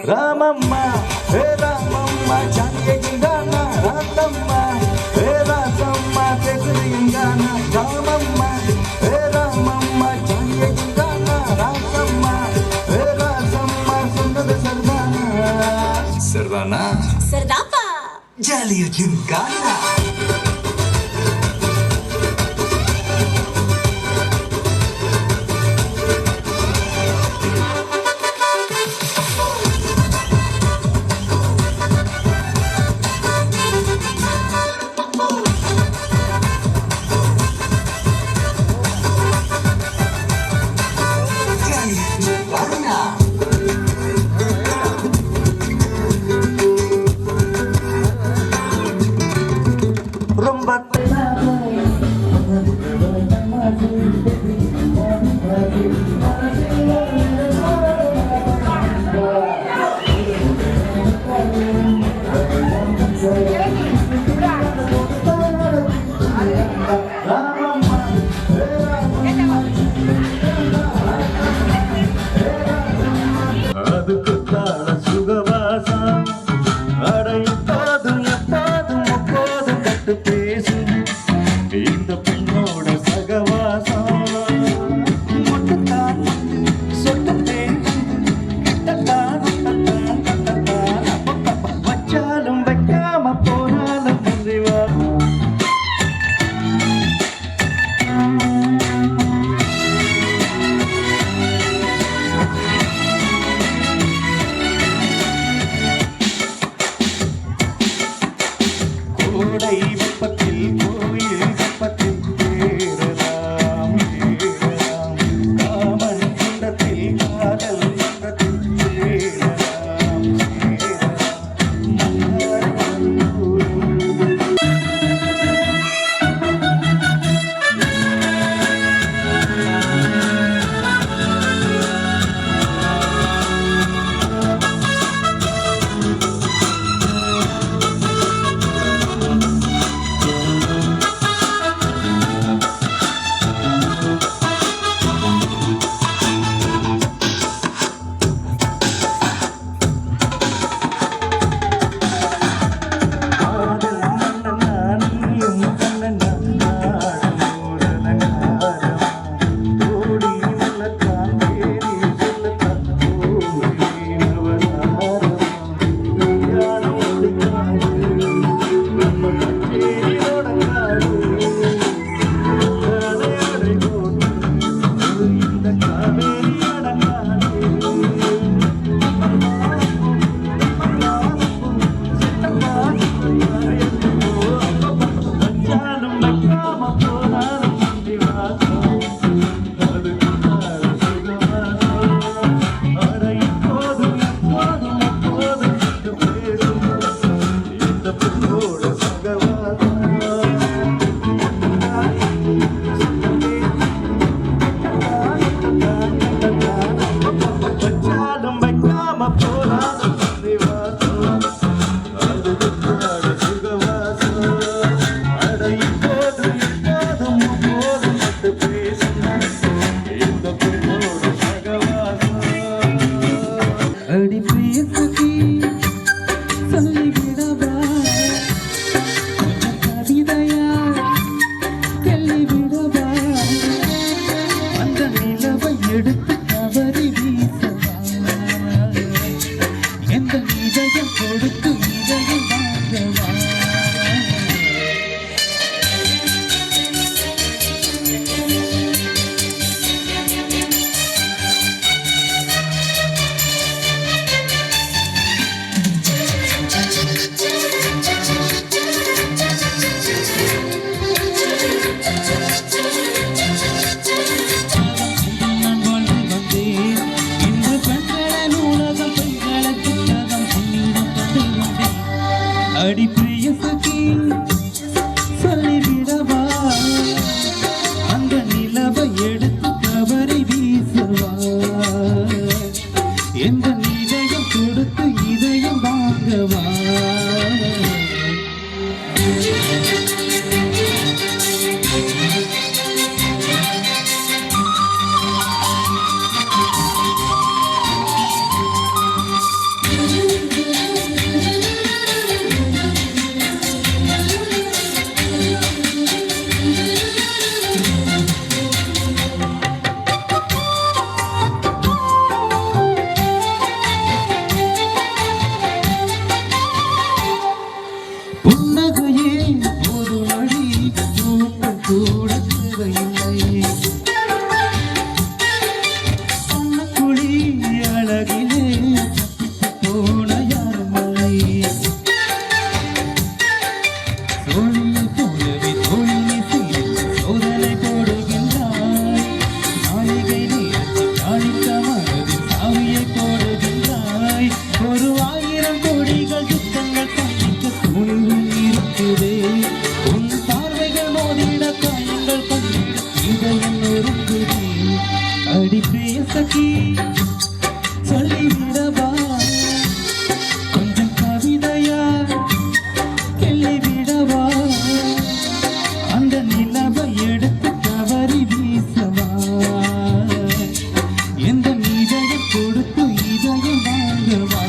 Ramamma, hey Ramamma, Changengana, Ratamma, hey Ratamma, Tekringana, Ramamma, hey Ramamma, Changengana, Ratamma, hey Ratamma, Sundara Sardana, Sardana, Sardapa, Jali Jinkana. எந்த இதயம் கொடுத்து இதயம் வாங்கவா சொல்லிவிடவா கொஞ்சம் கவிதையா கிள்ளிவிடவா அந்த நிலவை எடுத்து தவறி வீசவா எந்த இதயம் கொடுத்து இதயம் வாங்கவா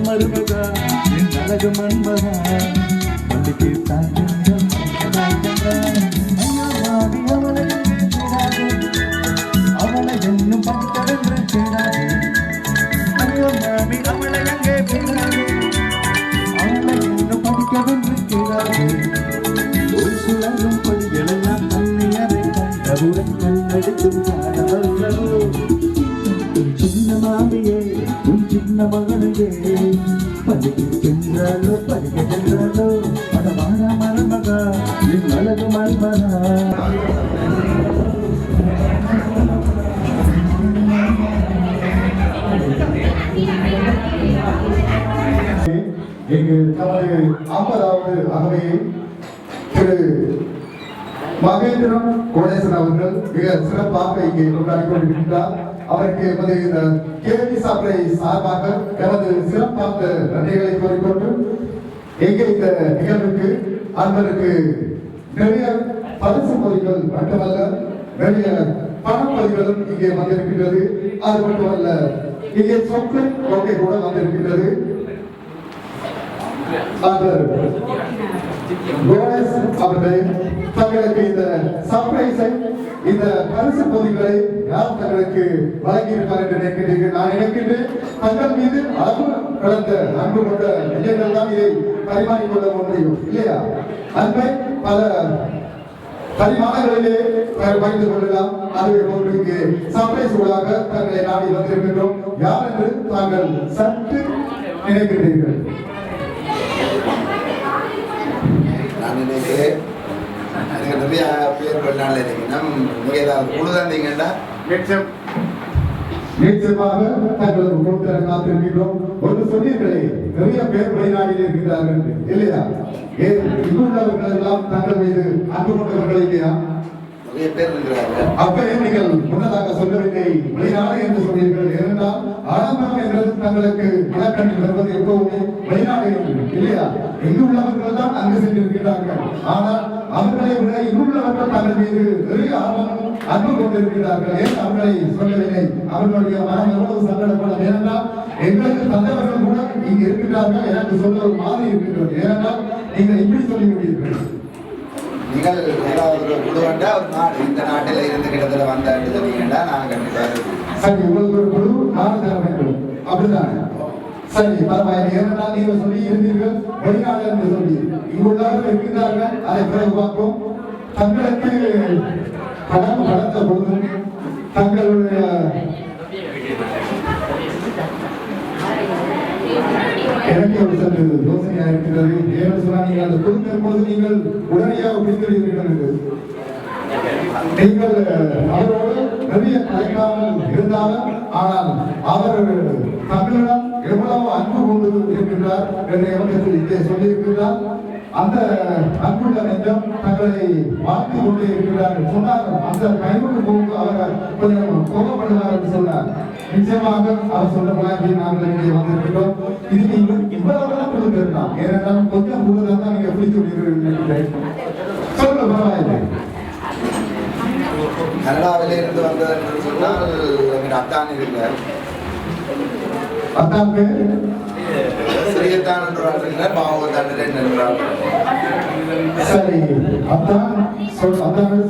மருமகா என் அழகு மண்மகா பள்ளிக்கு அவளை என்னும் பக்கவென்று தேடாது ஐயோ மாமி அவளை அங்கே போடாது அவளை இன்னும் படிக்கவென்று தேடாது ஒரு சுழலும் படிகளெல்லாம் தன்னையரை கண்டவுடன் கண்ணெடுக்கும் காணவல்லவோ சின்ன மாமியே உன் சின்ன மகனையே பள்ளிக்கு சென்றாலோ படிக்க சென்றாலோ படமான மருமகா என் அழகு மருமகா இங்கு நமது 50வது அகவையை திரு மகேந்திரம் கோடேசன் அவர்கள் மிக சிறப்பாக இங்கே கொண்டாடி கொண்டிருக்கின்றார். அவருக்கு எமது இந்த கேள்வி சாப்பிடை சார்பாக எமது சிறப்பாக நன்றிகளை கூறிக்கொண்டு இங்கே இந்த நிகழ்வுக்கு அன்பருக்கு நிறைய பரிசு பொதிகள் மட்டுமல்ல நிறைய பணப்பதிகளும் இங்கே வந்திருக்கின்றது. அது மட்டுமல்ல இங்கே சொற்கள் கொள்கை கூட வந்திருக்கின்றது. அவர்கள் தங்களுக்கு இந்த சர்ப்ரைஸை இந்த பரிசு பொதிகளை யார் தங்களுக்கு வழங்கியிருப்பார் என்று நினைக்கிறீர்கள்? நான் நினைக்கின்றேன் தங்கள் மீது அளவு கடந்த அன்பு கொண்ட இளைஞர்கள் தான் இதை பரிமாறிக்கொள்ள முடியும் இல்லையா? அன்பை பல பரிமாணங்களிலே பகிர்ந்து கொள்ளலாம். அதுவே போன்று இங்கே சர்ப்ரைஸ் ஊடாக தங்களை நாடி வந்திருக்கின்றோம். யார் என்று தாங்கள் சற்று நினைக்கின்றீர்கள்? நான் நினைக்கிறேன் எனக்கு நிறைய பேர் பண்ணால இருக்கீங்கன்னா நீங்க ஏதாவது குழு தந்தீங்கன்னா நிச்சயமாக தங்களுக்கு கொடுத்த காத்திருக்கிறோம். ஒன்று சொன்னீர்களே நிறைய பேர் வெளிநாட்டில் இருக்கிறார்கள் இல்லையா? இங்குள்ளவர்கள் எல்லாம் தங்கள் மீது அன்பு கொண்டவர்கள் இல்லையா? நிறைய பேர் இருக்கிறார்கள். அப்பவே நீங்கள் முன்னதாக சொல்லவில்லை வெளிநாடு என்று சொன்னீர்கள். ஏனென்றால் ஆடம்பரம் என்றது தங்களுக்கு இலக்கணில் வருவது எப்பவுமே வெளிநாடு என்று இல்லையா? இங்கு உள்ளவர்கள் தான் அங்கு சென்றிருக்கிறார்கள். ஆனால் அவர்களை விட இங்குள்ளவர்கள் தங்கள் மீது நிறைய ஆர்வம் அன்பு கொண்டிருக்கிறார்கள். ஏன் அவர்களை சொல்லவில்லை? அவர்களுடைய மனம் எவ்வளவு சங்கடப்படும். ஏனென்றால் எங்களுக்கு தந்தவர்கள் கூட இங்கு இருக்கிறார்கள். எனக்கு சொல்ல ஒரு மாதிரி இருக்கின்றது. ஏனென்றால் நீங்கள் இப்படி சொல்லிவிட்டீர்கள். நீங்கள் ஏதாவது ஒரு குழு வேண்டா ஒரு நாடு இந்த நாட்டில் இருந்து கிட்டத்தட்ட வந்தாண்டு சொன்னீங்கன்னா நான் கண்டிப்பாக சரி உங்களுக்கு ஒரு குழு நான் தர வேண்டும் அப்படிதான். சரி பரவாயில்லை. ஏனென்றால் நீங்கள் சொல்லி இருந்தீர்கள் வெளிநாடு என்று சொல்லி இங்குள்ளவர்கள் இருக்கிறார்கள். அதை பிறகு பார்ப்போம். தங்களுக்கு பணம் வளர்த்த பொழுதும் தங்களுடைய எனக்கு ஒரு சற்று யோசனையா இருக்கிறது. ஏன்னு சொன்னா நீங்கள் அந்த கொடுக்கும் பொழுது நீங்கள் உடனடியாக பிடித்திருக்கிறீர்கள். நீங்கள் அவரோடு நிறைய கலைக்காமல் இருந்தாலும் ஆனால் அவர் தமிழிடம் எவ்வளவு அன்பு கொண்டு இருக்கின்றார் என்று எவருக்கு இங்கே சொல்லியிருக்கிறார். அந்த அன்புள்ள நெஞ்சம் தங்களை வாழ்த்து கொண்டே இருக்கிறார்கள் சொன்னார். அந்த கைமுக்கு போகும்போது அவர் கொஞ்சம் கோபப்படுவார் என்று சொன்னார். நிச்சயமாக அவர் சொன்ன மாதிரி நாங்கள் இங்கே வந்திருக்கிறோம். இது நீங்கள் இவ்வளவு கொடுக்கலாம், ஏனென்றால் கொஞ்சம் கூடுதல் தான் நீங்க பிடித்து விடுகிறீர்கள். சொல்லுங்க, பரவாயில்லை. கனடாவில இருந்து வந்தது என்று சொன்னால் எங்கள் அத்தான் இருக்கிறார். அத்தான் பேர் சிறியத்தான் என்றார், பாவத்தான் என்றார். சரி, அத்தான்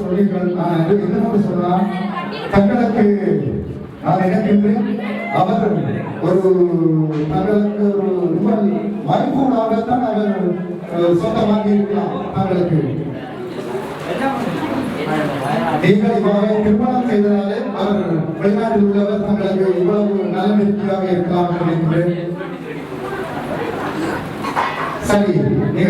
சொல்லிகள். நான் என்ன சொல்லலாம், தங்களுக்கு நான் நினைக்கின்றேன் அவர் ஒரு தங்களுக்கு ஒரு மறைப்பூடாகத்தான் அவர் சொந்தமாகி இருக்கலாம். தங்களுக்கு நீங்கள் இவ்வளவு திருமணம் செய்ததாலே அவர் வெளிநாட்டில் உள்ளவர் தங்களுக்கு இவ்வளவு நலமிருப்பதாக இருக்கலாம் என்று நினைக்கிறேன். சரி, நீங்க